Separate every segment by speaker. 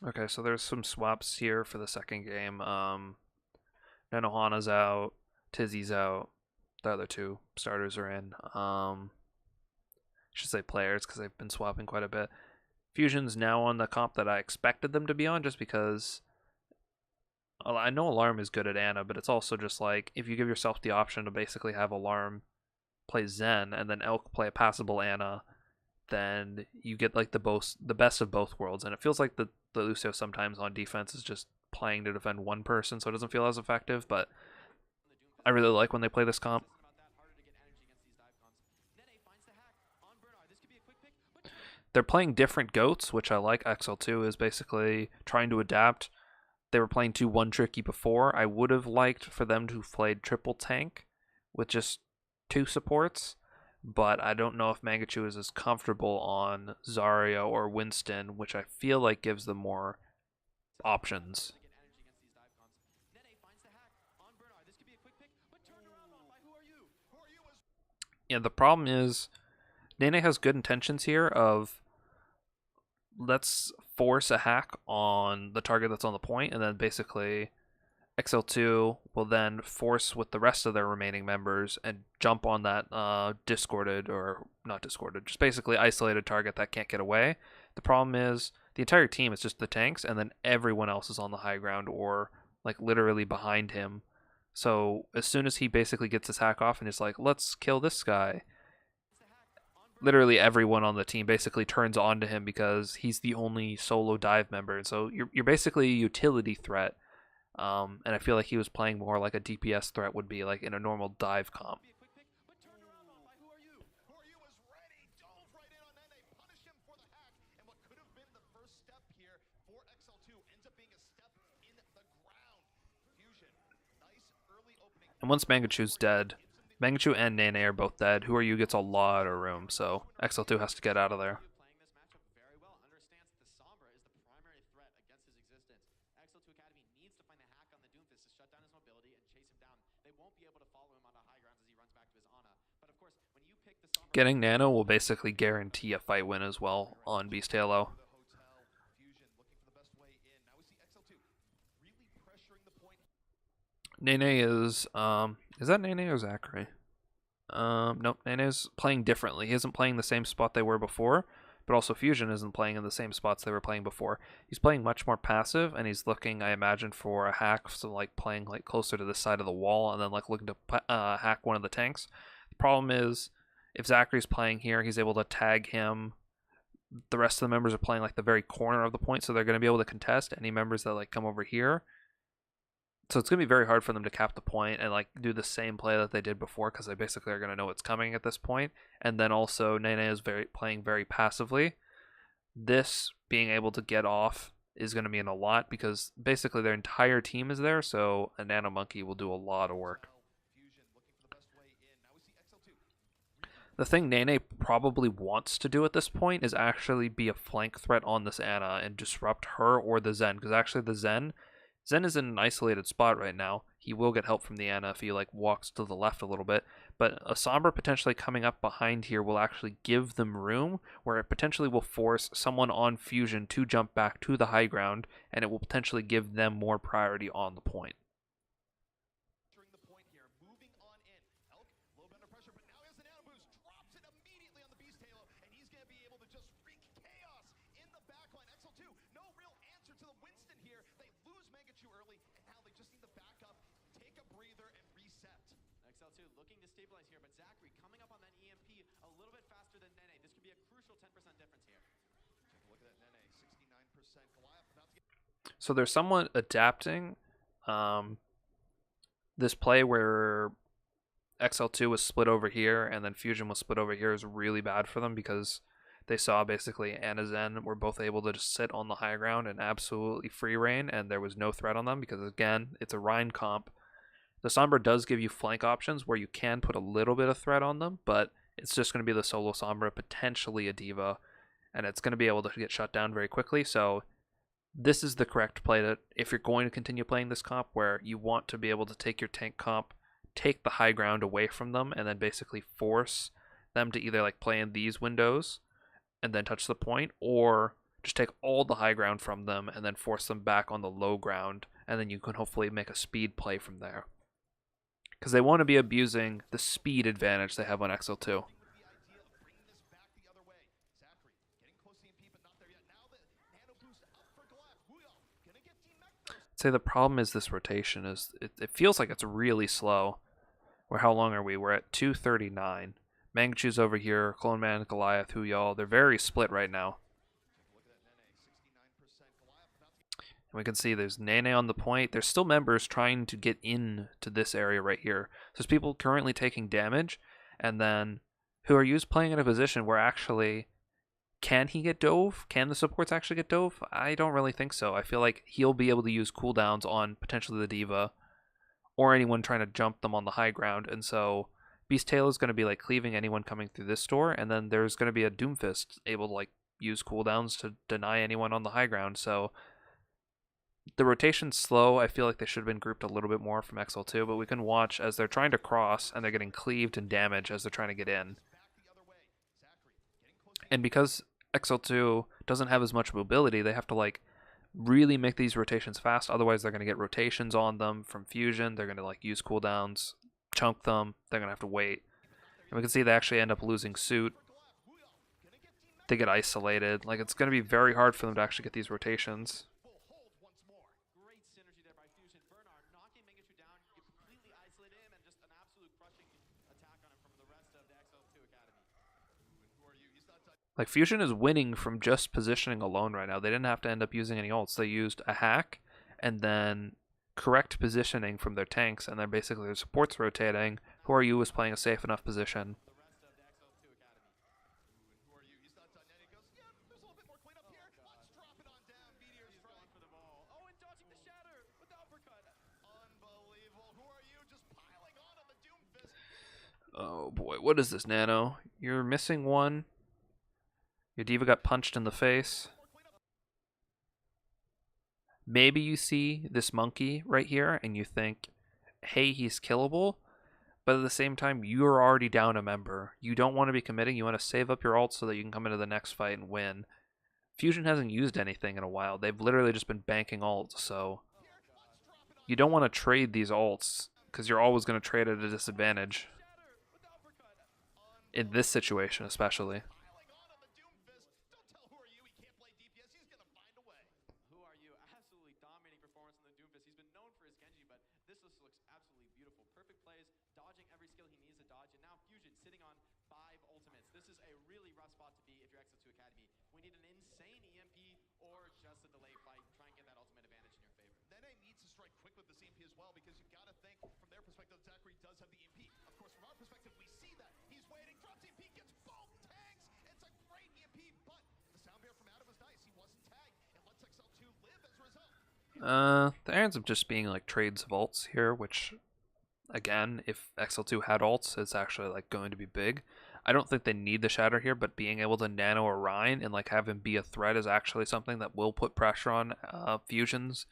Speaker 1: Okay, so there's some swaps here for the second game. Nanohana's out, Tizzy's out. The other two starters are in. I should say players because they've been swapping quite a bit. Fusion's now on the comp that I expected them to be on, just because I know Alarm is good at Ana, but it's also just like if you give yourself the option to basically have Alarm play Zen and then Elk play a passable Ana, then you get like the best of both worlds. And it feels like the Lucio sometimes on defense is just playing to defend one person, so it doesn't feel as effective. But I really like when they play this comp. They're playing different goats, which I like. XL2 is basically trying to adapt. They were playing 2-1 tricky before. I would have liked for them to have played triple tank with just 2 supports, but I don't know if Mangachu is as comfortable on Zarya or Winston, which I feel like gives them more options. Yeah, the problem is Nene has good intentions here of let's force a hack on the target that's on the point, and then basically XL2 will then force with the rest of their remaining members and jump on that discorded, or not discorded, just basically isolated target that can't get away. The problem is the entire team is just the tanks, and then everyone else is on the high ground or like literally behind him. So as soon as he basically gets his hack off and is like, let's kill this guy, literally everyone on the team basically turns on to him because he's the only solo dive member. And so you're basically a utility threat. And I feel like he was playing more like a DPS threat would be like in a normal dive comp. And once Mangachu's dead, Mangachu and Nene are both dead. Who Are You gets a lot of room, so XL2 has to get out of there. Getting Nano will basically guarantee a fight win as well on Beast Halo. Nene is that Nene or Zachary? Nope, Nene's playing differently. He isn't playing the same spot they were before, but also Fusion isn't playing in the same spots they were playing before. He's playing much more passive, and he's looking, I imagine, for a hack, so like playing like closer to the side of the wall, and then like looking to hack one of the tanks. The problem is, if Zachary's playing here, he's able to tag him. The rest of the members are playing like the very corner of the point, so they're going to be able to contest any members that like come over here. So it's going to be very hard for them to cap the point and like do the same play that they did before, because they basically are going to know what's coming at this point. And then also Nene is playing very passively. This being able to get off is going to mean a lot because basically their entire team is there, so a Nano Monkey will do a lot of work. The thing Nene probably wants to do at this point is actually be a flank threat on this Ana and disrupt her or the Zen, because actually the Zen is in an isolated spot right now. He will get help from the Ana if he like walks to the left a little bit, but a Sombra potentially coming up behind here will actually give them room, where it potentially will force someone on Fusion to jump back to the high ground, and it will potentially give them more priority on the point.
Speaker 2: XL2 looking to stabilize here, but Zachary coming up on that EMP a little bit faster than Nene. This could be a crucial 10% difference here. Take a look at that Nene, 69% Goliath.
Speaker 1: So they're somewhat adapting this play where XL2 was split over here and then Fusion was split over here is really bad for them, because they saw basically Ana Zen were both able to just sit on the high ground and absolutely free reign, and there was no threat on them because, again, it's a Rhine comp. The Sombra does give you flank options where you can put a little bit of threat on them, but it's just going to be the solo Sombra, potentially a Diva, and it's going to be able to get shut down very quickly. So this is the correct play that if you're going to continue playing this comp, where you want to be able to take your tank comp take the high ground away from them and then basically force them to either like play in these windows and then touch the point, or just take all the high ground from them and then force them back on the low ground, and then you can hopefully make a speed play from there. Because they want to be abusing the speed advantage they have on XL2. I'd say the problem is this rotation is it feels like it's really slow. Or how long are we? We're at 239. Mangachu's over here, Clone Man, Goliath, Huyal. They're very split right now. And we can see there's Nene on the point. There's still members trying to get into this area right here. So there's people currently taking damage, and then Whoryu's playing in a position where actually, can he get dove? Can the supports actually get dove? I don't really think so. I feel like he'll be able to use cooldowns on potentially the Diva or anyone trying to jump them on the high ground, and so Beast Tail is going to be like cleaving anyone coming through this door, and then there's going to be a Doomfist able to like use cooldowns to deny anyone on the high ground. So the rotation's slow. I feel like they should have been grouped a little bit more from XL2, but we can watch as they're trying to cross and they're getting cleaved and damaged as they're trying to get in. And because XL2 doesn't have as much mobility, they have to like really make these rotations fast. Otherwise, they're going to get rotations on them from Fusion. They're going to like use cooldowns, chunk them. They're going to have to wait. And we can see they actually end up losing suit. They get isolated. Like, it's going to be very hard for them to actually get these rotations.
Speaker 2: Great synergy there by Fusion. Bernard knocking Mangachu down. You completely isolate him and just an absolute crushing attack on him from the rest of the XL2 Academy. Who are you? He's not touching.
Speaker 1: Like, Fusion is winning from just positioning alone right now. They didn't have to end up using any ults. They used a hack and then correct positioning from their tanks, and then basically their supports rotating. Who are you was playing a safe enough position.
Speaker 2: The rest of the XL2 Academy. Who are you? He's not touching. And he goes, yeah, there's a little bit more cleanup here. Let's drop it on down. Meteor's going for the ball. Oh, and dodging the shatter with the uppercut. Unbelievable. Who are you? Just piling on the Doomfist.
Speaker 1: Oh boy, what is this, Nano? You're missing one. Your Diva got punched in the face. Maybe you see this monkey right here and you think, hey, he's killable. But at the same time, you're already down a member. You don't want to be committing. You want to save up your ult so that you can come into the next fight and win. Fusion hasn't used anything in a while. They've literally just been banking ults, so you don't want to trade these ults because you're always going to trade at a disadvantage. In this situation, especially.
Speaker 2: Who are you? Absolutely dominating performance in the Doomfist. He's been known for his Genji, but this looks absolutely beautiful. Perfect plays, dodging every skill he needs to dodge, and now Fusion sitting on 5 ultimates. This is a really rough spot to be if you're XL2 Academy. We need an insane EMP or just a delay fight. Try and get that ultimate advantage in your favor. Nene needs to strike quick with this EMP as well, because you've got to think from their perspective, Zachary does have the EMP. Of course, from our perspective, we see that. He's waiting, drops EMP, gets both tags. It's a great EMP, but the sound bear from Adam was nice. He wasn't tagged. It lets XL2 live as a result.
Speaker 1: There ends up just being like trades of ults here, which, again, if XL2 had ults, it's actually like going to be big. I don't think they need the shatter here, but being able to nano Orion and like have him be a threat is actually something that will put pressure on Fusion's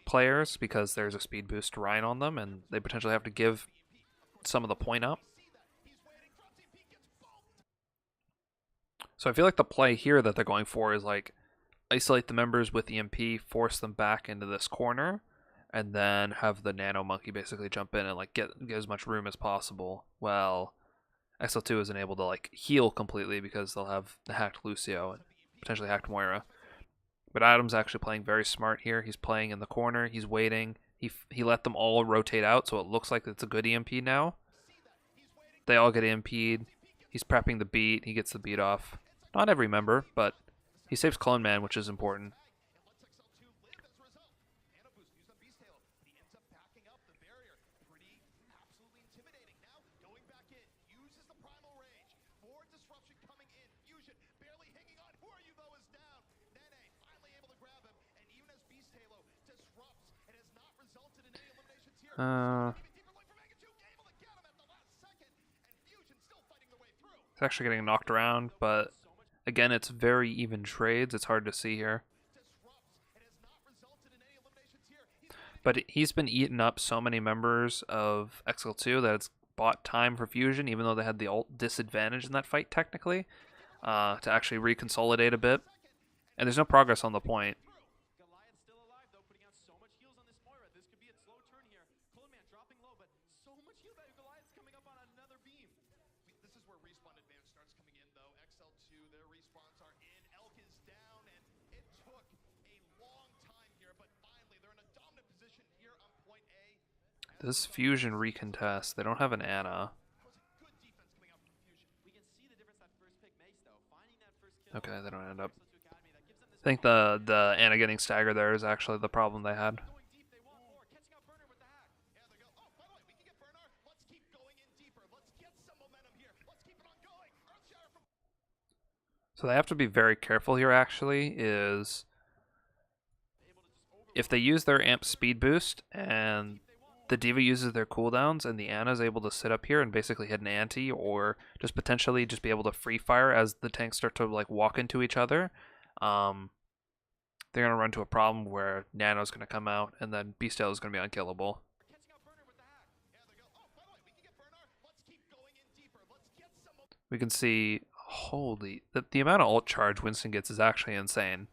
Speaker 1: players, because there's a speed boost Orion on them, and they potentially have to give some of the point up. So I feel like the play here that they're going for is like isolate the members with EMP, force them back into this corner, and then have the Nano Monkey basically jump in and like get as much room as possible. Well, XL2 isn't able to like heal completely because they'll have the hacked Lucio and potentially hacked Moira. But Adam's actually playing very smart here. He's playing in the corner. He's waiting. He let them all rotate out, so it looks like it's a good EMP now. They all get EMP'd. He's prepping the beat. He gets the beat off. Not every member, but he saves Clone Man, which is important. It's actually getting knocked around, but again, it's very even trades. It's hard to see here. But he's been eating up so many members of XL2 that it's bought time for Fusion, even though they had the ult disadvantage in that fight technically, to actually reconsolidate a bit. And there's no progress on the point.
Speaker 2: Goliath still alive though, putting out so much heals on this Moira. This could be a slow turn here. Cloneman dropping low, but so much heal value. Goliath's coming up on another beam.
Speaker 3: This is where respawn advance starts coming in, though. XL2, their respawns are in. Elk is down, and it took a long time here, but finally they're in a dominant position here on point A.
Speaker 1: This Fusion recontest, they don't have an Ana.
Speaker 3: That was a good defense coming out from Fusion.
Speaker 2: We can see the difference that first pick makes though. Finding that first kill.
Speaker 1: Okay, they don't end up.
Speaker 2: XL2 Academy, that gives them this
Speaker 1: I think the Ana getting staggered there is actually the problem they had.
Speaker 2: going deep, they want more. Catching out Burner with the hack.
Speaker 3: Yeah, they go. Oh, by the way, we can get Bernard. Let's keep going in deeper. Let's get some momentum here. Let's keep it on going. Earthshatter from
Speaker 1: So they have to be very careful here actually, is if they use their amp speed boost and the D.Va uses their cooldowns and the Ana is able to sit up here and basically hit an anti or just potentially just be able to free fire as the tanks start to like walk into each other, they're going to run into a problem where Nano's going to come out and then Beastale is going to be unkillable.
Speaker 2: Catching out Burner with the hack.
Speaker 3: Yeah, they go. Oh, by the way, we can get Bernard. Let's keep going in deeper. Let's get some momentum.
Speaker 1: We can see, holy, the amount of ult charge Winston gets is actually insane.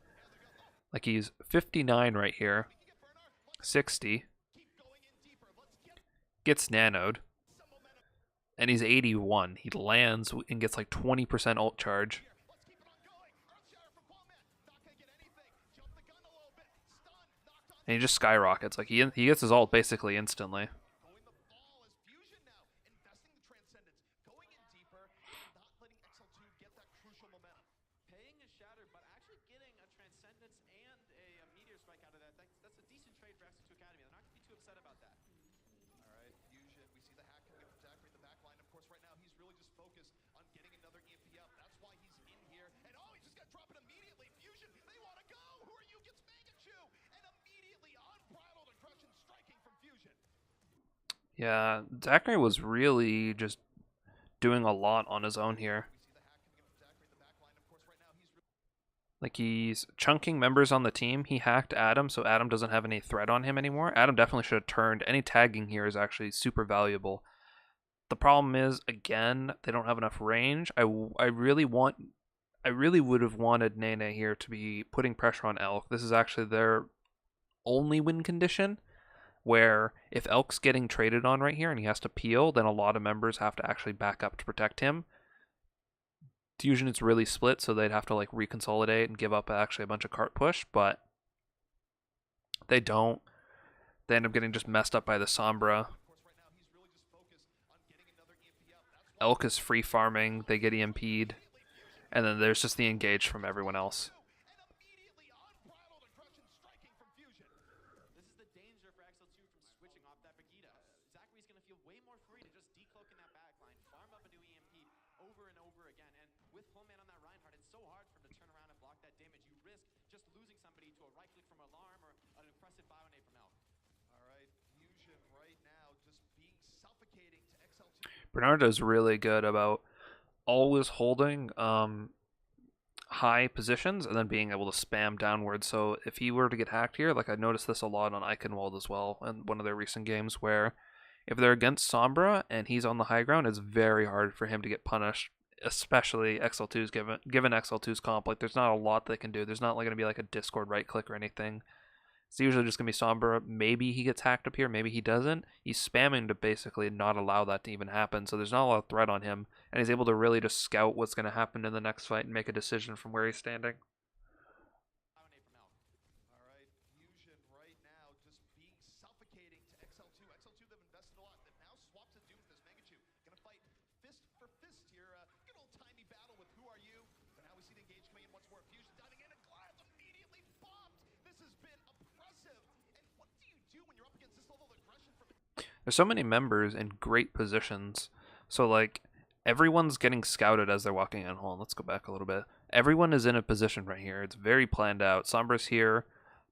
Speaker 1: Like he's 59 right here, 60, gets nanoed, and he's 81. He lands and gets like 20% ult charge.
Speaker 3: Let's keep it on going. Earthshatter from Qualman. Not gonna get anything. Jump the gun a little bit. Stun. Knocked on.
Speaker 1: And he just skyrockets. Like he gets his ult basically instantly.
Speaker 3: Going the ball as Fusion now. Investing the Transcendence. Going in deeper. Not letting XL2 get that crucial momentum.
Speaker 2: Paying a shatter, but actually getting a Transcendence and a Meteor Strike out of that. That's a decent trade for XL2 Academy. They're not going to be too upset about that.
Speaker 3: All right, Fusion. We see the hack coming up from Zachary in the back line. Of course, right now he's really just focused on getting another EMP up. That's why he's in here. And oh, he's just gonna drop it immediately. Fusion, they want to go. Who are you? Gets Mangachu, and immediately unbridled aggression striking from Fusion.
Speaker 1: Yeah, Zachary was really just doing a lot on his own here.
Speaker 3: We see the hack coming up from Zachary in the back line. Of course, right now he's
Speaker 1: Like he's chunking members on the team. He hacked Adam, so Adam doesn't have any threat on him anymore. Adam definitely should have turned. Any tagging here is actually super valuable. The problem is, again, they don't have enough range. I really would have wanted Nene here to be putting pressure on Elk. This is actually their only win condition, where if Elk's getting traded on right here and he has to peel, then a lot of members have to actually back up to protect him. Fusion it's really split, so they'd have to like reconsolidate and give up actually a bunch of cart push, but they don't. They end up getting just messed up by the Sombra. Elk is free farming, they get EMP'd, and then there's just the engage from everyone else.
Speaker 2: This is the danger for XL2 from switching off that Vegeta. Zachary's going to feel way more free to just decloak in that backline, farm up a new EMP over and over again. And with Pullman on that Reinhardt, it's so hard for him to turn around and block that damage. You risk just losing somebody to a right click from Alarm or an impressive bio-nade from Elk.
Speaker 3: all right. Fusion right now just being suffocating to XL2.
Speaker 1: Bernardo's really good about always holding high positions and then being able to spam downwards. So if he were to get hacked here, like I noticed this a lot on Eichenwald as well in one of their recent games, where if they're against Sombra and he's on the high ground, it's very hard for him to get punished, especially XL2's given XL2's comp. Like there's not a lot they can do. There's not like going to be like a Discord right click or anything. It's usually just going to be Sombra. Maybe he gets hacked up here. Maybe he doesn't. He's spamming to basically not allow that to even happen. So there's not a lot of threat on him. And he's able to really just scout what's going to happen in the next fight and make a decision from where he's standing.
Speaker 2: Bio-nade from Elk.
Speaker 3: All right, Fusion right now just being suffocating to XL2. XL2, they've invested a lot. They've now swapped to Doom with this Mangachu. Gonna fight fist for fist here. Good old timey battle with Who Are You? But now we see the engage coming in once more. Fusion diving in and Goliath immediately bombed. This has been oppressive. And what do you do when you're up against this level of aggression from
Speaker 1: There's so many members in great positions. So like everyone's getting scouted as they're walking in. Hold on, let's go back a little bit. Everyone is in a position right here. It's very planned out. Sombra's here.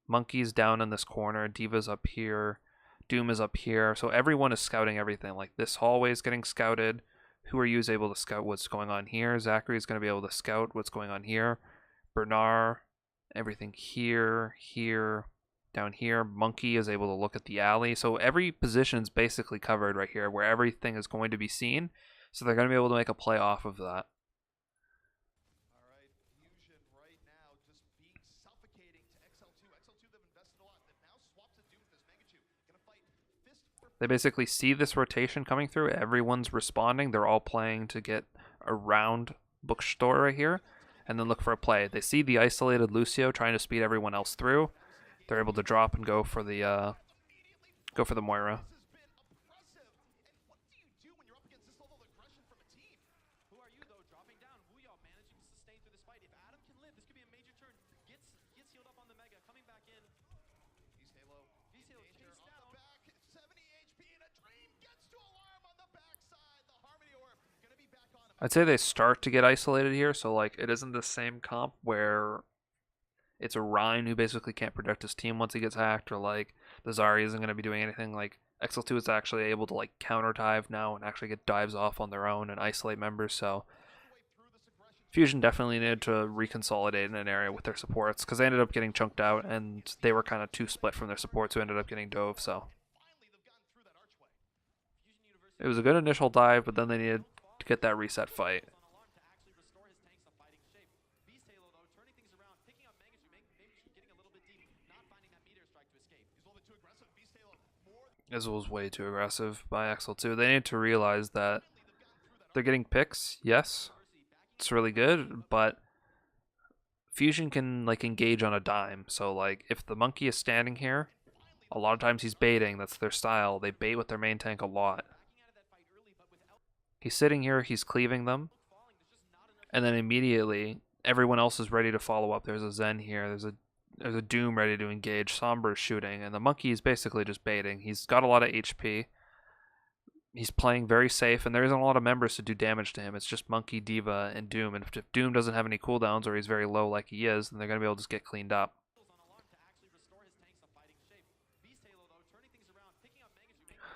Speaker 1: Monkey's down in this corner. D.Va's up here. Doom is up here. So everyone is scouting everything. Like this hallway is getting scouted. Who Are You is able to scout what's going on here. Zachary is going to be able to scout what's going on here. Bernard, everything here, here. down here. Monkey is able to look at the alley. So every position is basically covered right here where everything is going to be seen. So they're going to be able to make a play off of that.
Speaker 3: All right, Fusion right now just being suffocating to XL2. XL2, they've invested a lot. They've now swapped to Doomfist. Mangachu gonna fight fist for
Speaker 1: They basically see this rotation coming through. Everyone's responding. They're all playing to get around Bookstore right here and then look for a play. They see the isolated Lucio trying to speed everyone else through. They're able to drop and go for the Moira.
Speaker 3: This has been oppressive. And what do you do when you're up against this level of aggression from a team?
Speaker 2: Who are you though? Dropping down. Wuyao managing to sustain through this fight. If Adam can live, this could be a major turn. Gets healed up on the Mega. Coming back in.
Speaker 3: Beast Halo.
Speaker 2: Beast Halo
Speaker 3: Danger
Speaker 2: chased
Speaker 3: on
Speaker 2: down.
Speaker 3: the back. 70 HP and a dream gets to alarm on the backside. The Harmony Orb gonna be back on him.
Speaker 1: I'd say they start to get isolated here, so like it isn't the same comp where it's a Rhine who basically can't protect his team once he gets hacked, or like the Zarya isn't going to be doing anything. Like XL2 is actually able to like counter dive now and actually get dives off on their own and isolate members. So Fusion definitely needed to reconsolidate in an area with their supports because they ended up getting chunked out and they were kind of too split from their supports who ended up getting dove. So
Speaker 3: Finally, they've gotten through that archway.
Speaker 2: Fusion University
Speaker 1: it was a good initial dive, but then they needed to get that reset fight.
Speaker 2: on alarm to actually restore his tanks to fighting shape. Beast Halo though, turning things around, picking up Mangachu, Mangachu getting a little bit deep, not finding that meteor strike to escape.
Speaker 3: He's a little bit too aggressive. Beast Halo more.
Speaker 1: This was way too aggressive by XL2. They need to realize that they're getting picks, yes, it's really good, but Fusion can like engage on a dime. So like if the monkey is standing here, a lot of times he's baiting. That's their style. They bait with their main tank a lot. He's sitting here, he's cleaving them, and then immediately everyone else is ready to follow up. There's a Zen here. There's a Doom ready to engage. Somber is shooting, and the monkey is basically just baiting. He's got a lot of HP. He's playing very safe, and there isn't a lot of members to do damage to him. It's just Monkey, Diva, and Doom. And if Doom doesn't have any cooldowns or he's very low like he is, then they're going to be able to just get cleaned up.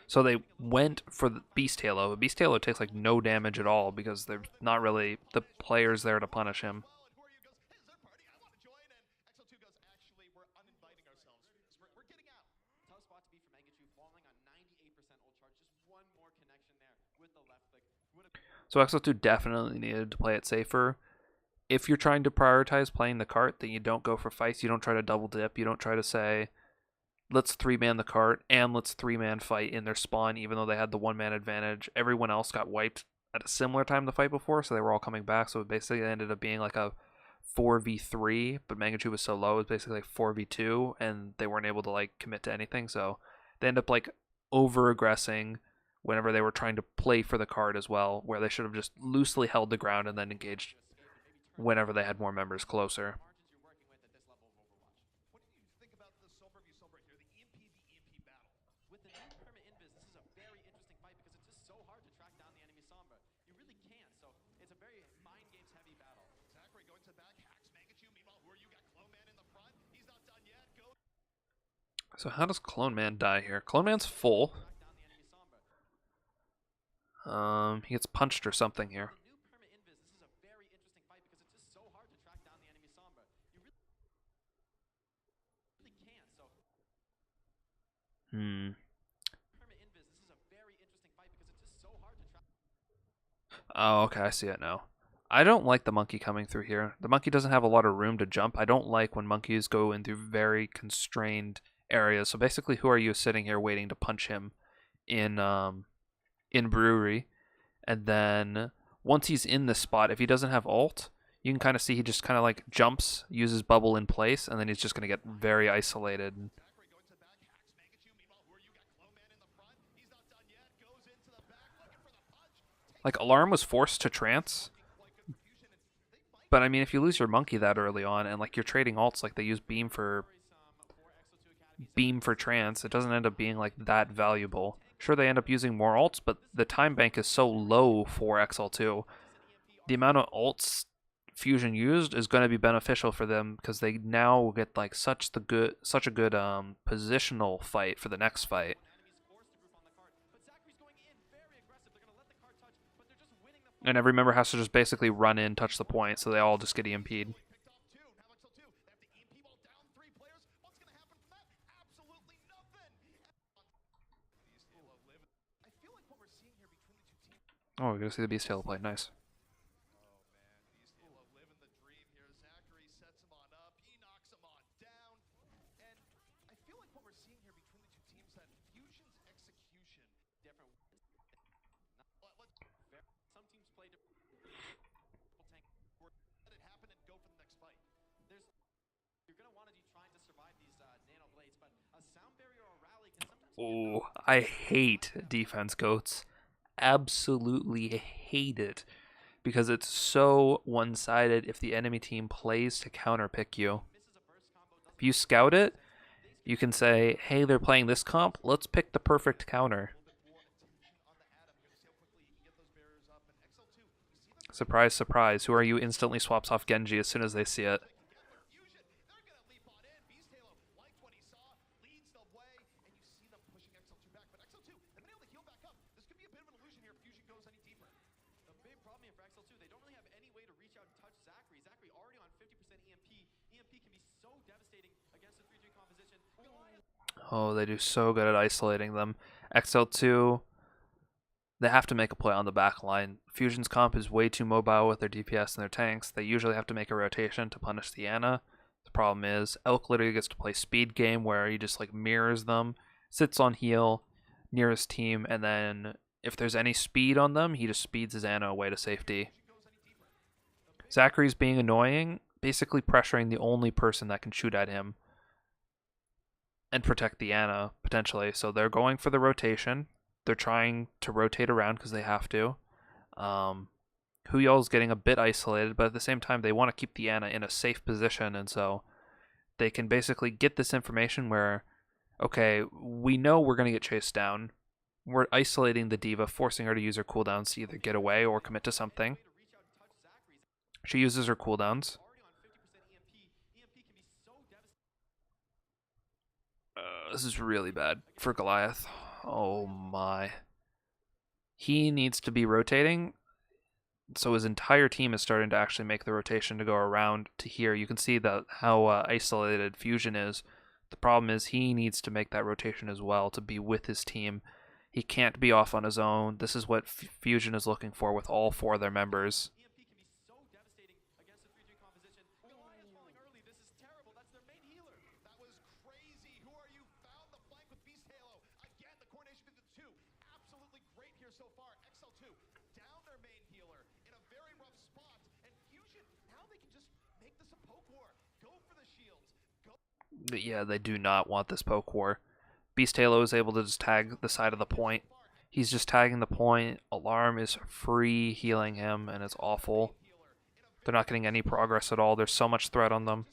Speaker 1: So they went for the Beast Halo. But Beast Halo takes like no damage at all because there's not really the players there to punish him.
Speaker 3: Who are you? Goes, hey, is there a party? I want to join. And XL2 goes, actually, we're uninviting ourselves. We're getting out.
Speaker 2: Tough spot to be for Mangachu, falling on 98% ult charge. Just one more connection there with the left click.
Speaker 1: So XL2 definitely needed to play it safer. If you're trying to prioritize playing the cart, then you don't go for fights. You don't try to double dip. You don't try to say, let's 3-man the cart and let's 3-man fight in their spawn, even though they had the 1-man advantage. Everyone else got wiped at a similar time the fight before, so they were all coming back. So it basically ended up being like a 4v3, but Mangachu was so low, it was basically like 4v2, and they weren't able to like commit to anything. So they end up like over-aggressing whenever they were trying to play for the card as well, where they should have just loosely held the ground and then engaged whenever they had more members closer.
Speaker 3: What do you think about the Silver v Silver here? The EMP v EMP battle.
Speaker 2: With the new permit invis, this is a very interesting fight because it's just so hard to track down the enemy Sombra. You really can't, so it's a very mind games heavy battle.
Speaker 3: Zachary going to the back, hacks Mangachu. Meanwhile, who are you? Got Clone Man in the front. He's not done yet. Go.
Speaker 1: So how does Clone Man die here? Clone Man's full.
Speaker 2: Track down the enemy Sombra.
Speaker 1: He gets punched or something here.
Speaker 2: The new permit invis, this is a very interesting fight because it's just so hard to track down the enemy Sombra. You really can't, so permit invis, this is a very interesting fight because it's just so hard to track.
Speaker 1: Oh, okay, I see it now. I don't like the monkey coming through here. The monkey doesn't have a lot of room to jump. I don't like when monkeys go in through very constrained areas. So basically, who are you sitting here waiting to punch him in Brewery? And then once he's in this spot, if he doesn't have ult, you can kind of see he just kind of like jumps, uses bubble in place, and then he's just going to get very isolated.
Speaker 3: Zachary going to the back, hacks Mangachu. Meanwhile, who are you? Got Clone Man in the front. He's not done yet. Goes into the back, looking for the punch.
Speaker 1: Like, Alarm was forced to trance. But I mean, if you lose your monkey that early on, and like you're trading alts, like they use beam for trance, it doesn't end up being like that valuable. Sure, they end up using more alts, but the time bank is so low for XL2. The amount of alts Fusion used is going to be beneficial for them because they now get like such a good positional fight for the next fight. And every member has to just basically run in, touch the point, so they all just get EMP'd.
Speaker 3: Picked off two. Now XL2. They have the EMP ball down. 3 players. What's going to happen from that?
Speaker 1: Oh, we're gonna see the Beast Tail play. Nice.
Speaker 3: Oh man, Beast Halo living the dream here. Zachary sets him on up. He knocks him on down. And I feel like what we're seeing here between the two teams that Fusion's execution
Speaker 2: Different. Some teams play different. Tank.
Speaker 3: let it happen and go for the next fight.
Speaker 2: You're gonna want to be trying to survive these nano blades, but a sound barrier or rally can sometimes.
Speaker 1: Oh, I hate defense goats. Absolutely hate it because it's so one-sided if the enemy team plays to counterpick you. If you scout it, you can say, hey, they're playing this comp, let's pick the perfect counter. Surprise, surprise, who are you instantly swaps off Genji as soon as they see it. Oh, they do so good at isolating them. XL2, they have to make a play on the back line. Fusion's comp is way too mobile with their DPS and their tanks. They usually have to make a rotation to punish the Ana. The problem is, Elk literally gets to play speed game where he just like mirrors them, sits on heal, near his team, and then if there's any speed on them, he just speeds his Ana away to safety. Zachary's being annoying, basically pressuring the only person that can shoot at him and protect the Ana, potentially. So they're going for the rotation. They're trying to rotate around because they have to. Huyol's getting a bit isolated, but at the same time, they want to keep the Ana in a safe position, and so they can basically get this information where, okay, we know we're going to get chased down. We're isolating the D.Va, forcing her to use her cooldowns to either get away or commit to something. She uses her cooldowns. This is really bad for Goliath. Oh my. He needs to be rotating, so his entire team is starting to actually make the rotation to go around to here. You can see that how isolated Fusion is. The problem is he needs to make that rotation as well to be with his team. He can't be off on his own. This is what Fusion is looking for with all 4 of their members.
Speaker 3: So far, XL2 down their main healer in a very rough spot, and Fusion, now they can just make this a poke war. Go for the shields.
Speaker 1: Yeah, they do not want this poke war. Beast Halo is able to just tag the side of the point. He's just tagging the point. Alarm is free healing him, and it's awful. They're not getting any progress at all. There's so much threat on them.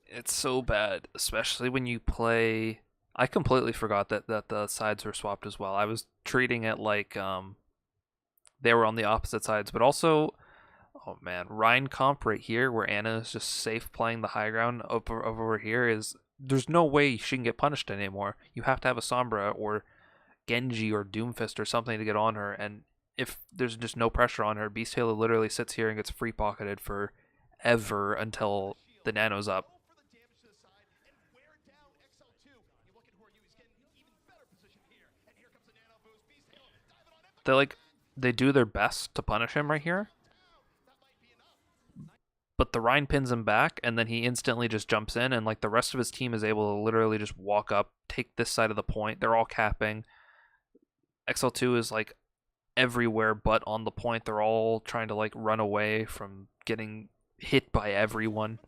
Speaker 1: It's so bad, especially when you play. I completely forgot that the sides were swapped as well. I was treating it like they were on the opposite sides, but also, oh man, Rhine comp right here where Ana is just safe playing the high ground over here is there's no way she can get punished anymore. You have to have a Sombra or Genji or Doomfist or something to get on her, and if there's just no pressure on her, Beast Halo literally sits here and gets free pocketed forever until the nano's up. They do their best to punish him right here, but the Rhine pins him back, and then he instantly just jumps in, and like the rest of his team is able to literally just walk up, take this side of the point. They're all capping. XL2 is like everywhere but on the point. They're all trying to like run away from getting hit by everyone.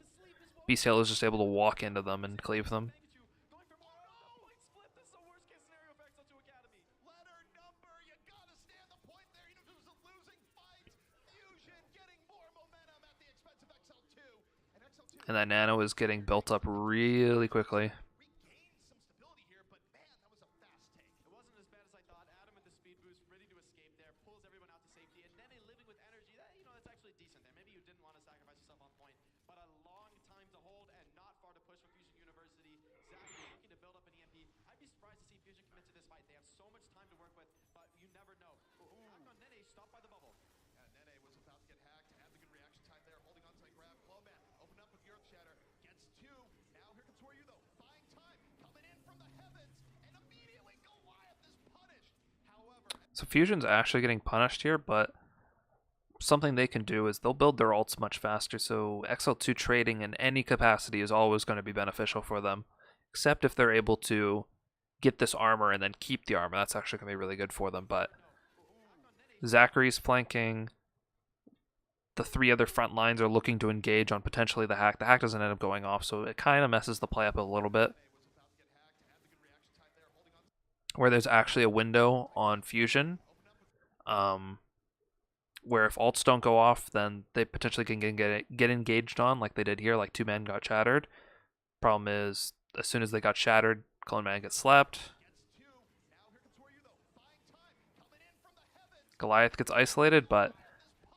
Speaker 1: Beast Halo is just able to walk into them and cleave them. And that nano is getting built up really quickly. So Fusion's actually getting punished here, but something they can do is they'll build their ults much faster, so XL2 trading in any capacity is always going to be beneficial for them, except if they're able to get this armor and then keep the armor. That's actually going to be really good for them, but Zachary's flanking. The three other front lines are looking to engage on potentially the hack. The hack doesn't end up going off, so it kind of messes the play up a little bit. Where there's actually a window on Fusion, where if ults don't go off, then they potentially can get engaged on, like they did here, like 2-man got shattered. Problem is, as soon as they got shattered, Clone Man gets slapped. Goliath gets isolated, but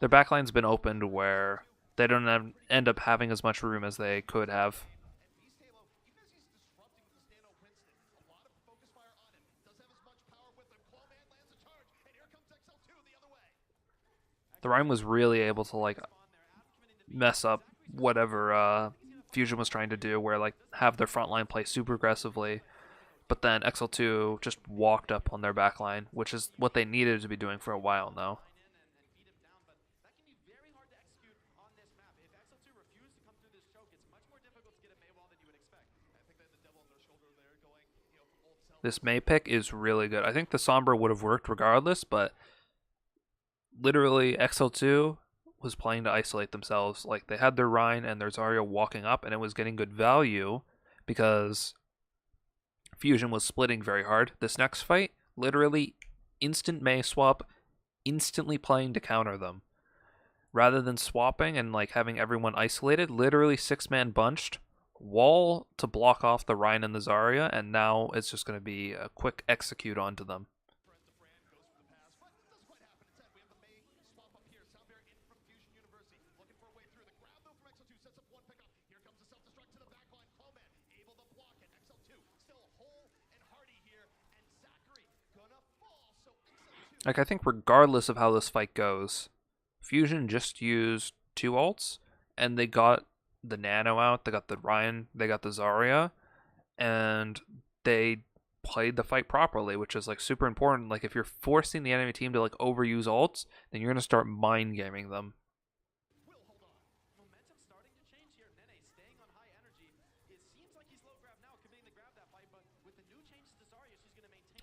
Speaker 1: their backline's been opened where they don't end up having as much room as they could have. The Rhyme was really able to like mess up whatever Fusion was trying to do, where like have their front line play super aggressively, but then XL2 just walked up on their back line, which is what they needed to be doing for a while now. This May pick is really good. I think the Sombra would have worked regardless, but literally XL2 was playing to isolate themselves. Like they had their Rhine and their Zarya walking up, and it was getting good value because Fusion was splitting very hard. This next fight, literally instant May swap, instantly playing to counter them. Rather than swapping and like having everyone isolated, literally 6-man bunched, wall to block off the Rhine and the Zarya, and now it's just going to be a quick execute onto them. Like, I think regardless of how this fight goes, Fusion just used 2 ults, and they got the Nano out, they got the Ryan, they got the Zarya, and they played the fight properly, which is like super important. Like if you're forcing the enemy team to like overuse ults, then you're gonna start mind gaming them.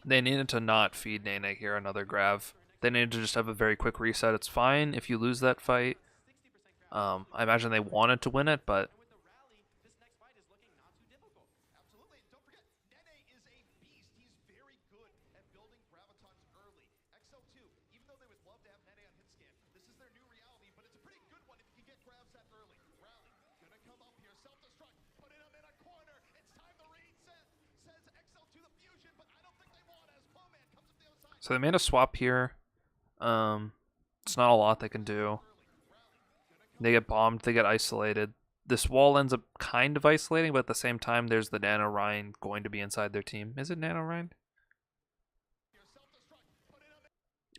Speaker 1: They needed to not feed Nene here another grav. They needed to just have a very quick reset. It's fine if you lose that fight. I imagine they wanted to win it, but so they made a swap here. It's not a lot they can do. They get bombed, they get isolated. This wall ends up kind of isolating, but at the same time, there's the Nano Rhine going to be inside their team. Is it Nano Rhine?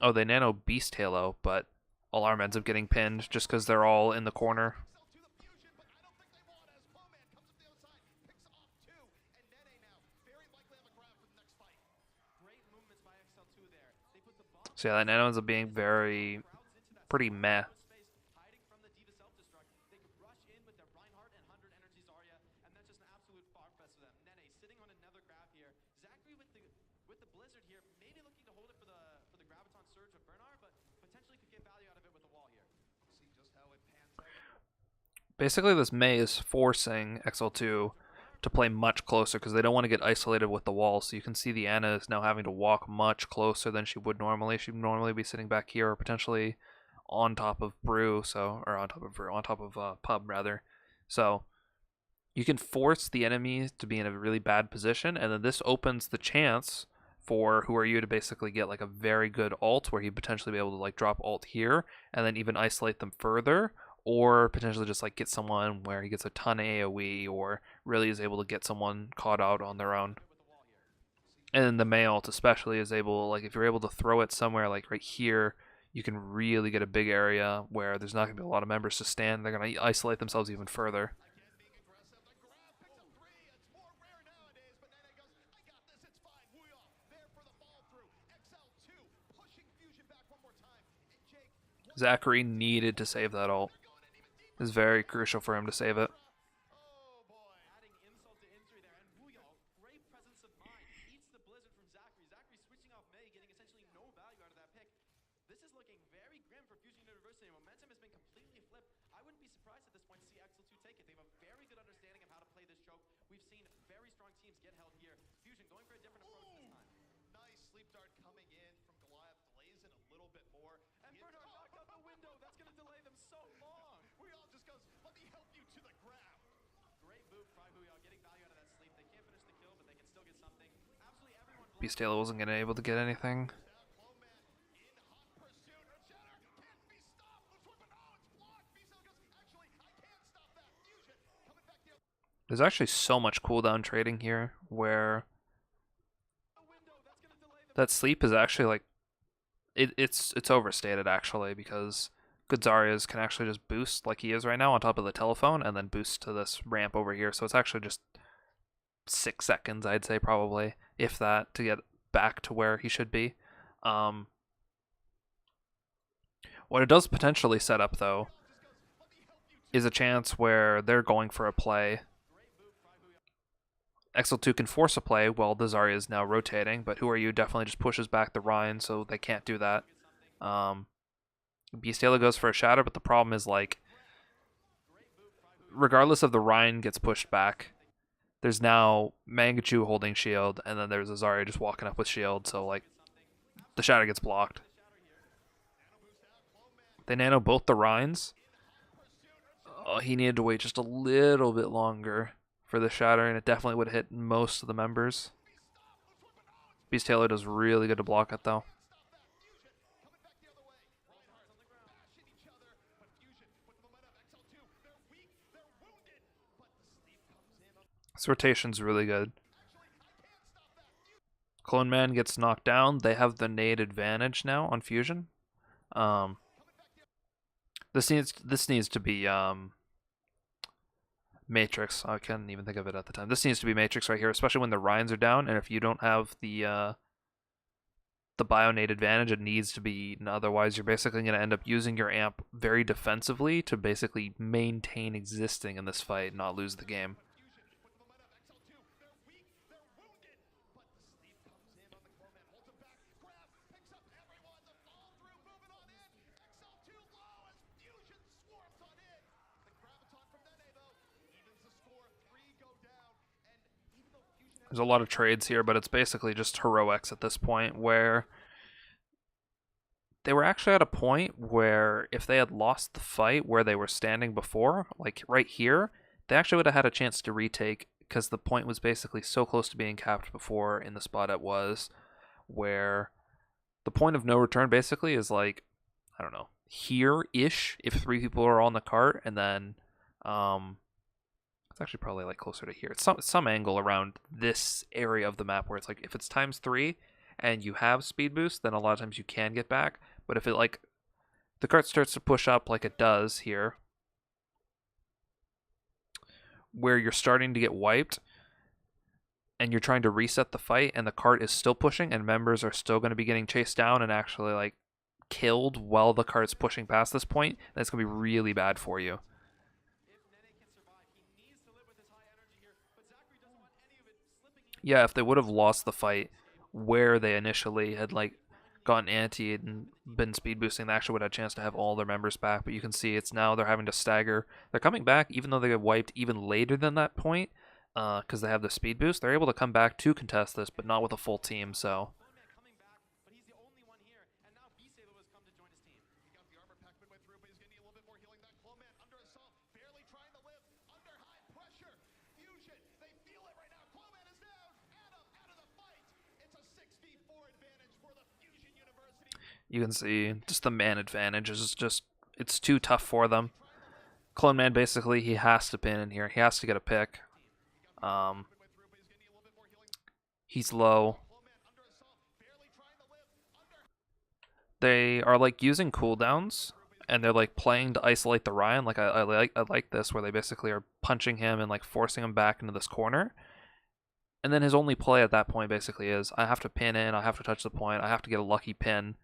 Speaker 1: Oh, they Nano Beast Halo, but Alarm ends up getting pinned just because they're all in the corner. So yeah, that Nano ends up being pretty meh. Basically, this May is forcing XL2 to play much closer because they don't want to get isolated with the wall. So you can see the Ana is now having to walk much closer than she would normally. She'd normally be sitting back here or potentially on top of Brew, on top of Pub rather. So you can force the enemy to be in a really bad position, and then this opens the chance for Who Are You to basically get like a very good ult where he'd potentially be able to like drop ult here and then even isolate them further, or potentially just like get someone where he gets a ton of AoE or really is able to get someone caught out on their own. And then the May ult especially is able, like if you're able to throw it somewhere like right here, you can really get a big area where there's not going to be a lot of members to stand. They're going to isolate themselves even further. Zachary needed to save that ult. It was very crucial for him to save it.
Speaker 3: Oh boy.
Speaker 2: Adding insult to injury there, and Booyah, great presence of mind, eats the blizzard from Zachary. Zachary switching off May, getting essentially no value out of that pick. This is looking very grim for Fusion University. Momentum has been completely flipped. I wouldn't be surprised at this point to see XL2 take it. They have a very good understanding of how to play this choke. We've seen very strong teams get held here. Fusion going for a different approach this time.
Speaker 3: Nice sleep dart coming in from Goliath, delays it a little bit more.
Speaker 2: And Bernard knocked out the window. That's going to delay them so long.
Speaker 3: We all just goes, let me help you to the ground.
Speaker 2: Great move by Booyah, getting value out of that sleep. They can't finish the kill, but they can still get something. Absolutely everyone.
Speaker 1: Beast Taylor wasn't gonna able to get anything. There's actually so much cooldown trading here where that sleep is actually like it's overstated actually, because good Zaryas can actually just boost like he is right now on top of the telephone and then boost to this ramp over here. So it's actually just 6 seconds, I'd say, probably, if that, to get back to where he should be. What it does potentially set up, though, is a chance where they're going for a play. XL2 can force a play while the Zarya is now rotating, but Who Are You definitely just pushes back the Ryan, so they can't do that. Beast Taylor goes for a shatter, but the problem is, like, regardless of the Ryan gets pushed back, there's now Mangachu holding shield, and then there's a Zarya just walking up with shield, so, like, the shatter gets blocked. They nano both the Ryans. Oh, he needed to wait just a little bit longer for the shatter, and it definitely would have hit most of the members. Beast Taylor does really good to block it, though. This rotation's really good. Clone Man gets knocked down. They have the nade advantage now on Fusion. This needs to be Matrix. I couldn't even think of it at the time. This needs to be Matrix right here, especially when the Ryans are down, and if you don't have the Bionade advantage, it needs to be eaten. Otherwise, you're basically going to end up using your amp very defensively to basically maintain existing in this fight and not lose the game. There's a lot of trades here, but it's basically just heroics at this point, where they were actually at a point where if they had lost the fight where they were standing before, like right here, they actually would have had a chance to retake, because the point was basically so close to being capped before in the spot it was, where the point of no return basically is like, I don't know, here-ish if 3 people are on the cart, and then it's actually probably like closer to here. It's some angle around this area of the map where it's like if it's ×3 and you have speed boost, then a lot of times you can get back. But if it like the cart starts to push up like it does here, where you're starting to get wiped and you're trying to reset the fight and the cart is still pushing and members are still going to be getting chased down and actually like killed while the cart's pushing past this point, that's going to be really bad for you. Yeah, if they would have lost the fight where they initially had like gotten antied and been speed boosting, they actually would have a chance to have all their members back. But you can see it's now they're having to stagger. They're coming back even though they get wiped even later than that point, because they have the speed boost. They're able to come back to contest this, but not with a full team. So you can see just the man advantage is just, it's too tough for them. Clone Man basically, he has to pin in here. He has to get a pick. He's low. They are like using cooldowns and they're like playing to isolate the Ryan. Like I like this, where they basically are punching him and like forcing him back into this corner. And then his only play at that point basically is, I have to pin in, I have to touch the point, I have to get a lucky pin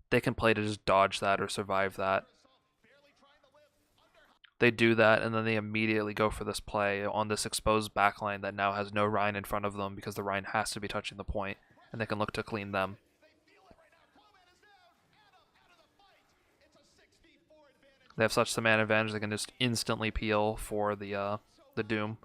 Speaker 1: they can play to just dodge that or survive that. They do that, and then they immediately go for this play on this exposed backline that now has no Ryan in front of them because the Ryan has to be touching the point, and they can look to clean them. They have such the man advantage they can just instantly peel for the Doom.